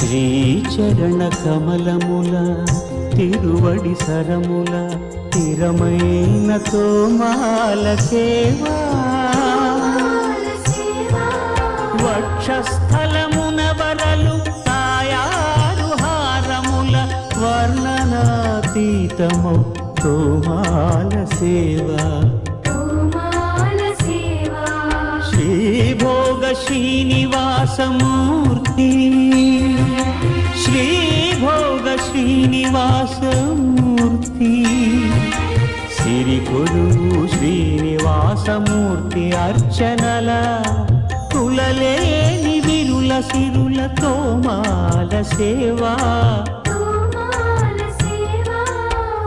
శ్రీచరణ కమలముల తిరువడి సరముల తిరమైన తోమాల సేవా వక్షస్థలమున వరలు తాయారు హారముల వర్ణనాతీతము తోమాల సేవా శ్రీభోగ శ్రీనివాసమూర్తి శ్రీభోగ శ్రీనివాసమూర్తి సిరికొలువు శ్రీనివాసమూర్తి అర్చనల కులలేని విరుల సిరుల తోమాల సేవా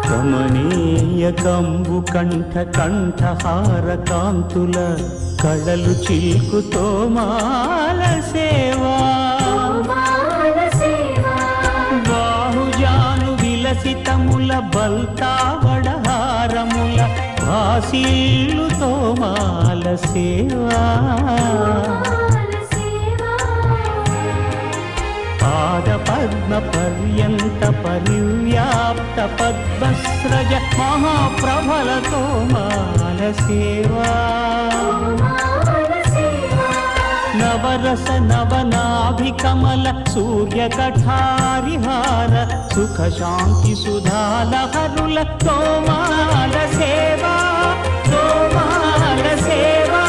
కమనీయ కంబు కంఠ కంఠహార కాంతుల కళలు చిల్కు తోమాల సేవా బాహుజాను విలసితముల బల్తావడహారముల వాసిల్లు తోమాల సేవా పాద పద్మ పర్యంత పరివ్యాప్త పద్మస్రజ మహాప్రభల తోమాల సేవా నవరస నవనాభికమల సూర్యకఠారిహార సుఖ శాంతి సుధాలహరుల తోమాల సేవా తోమాల సేవా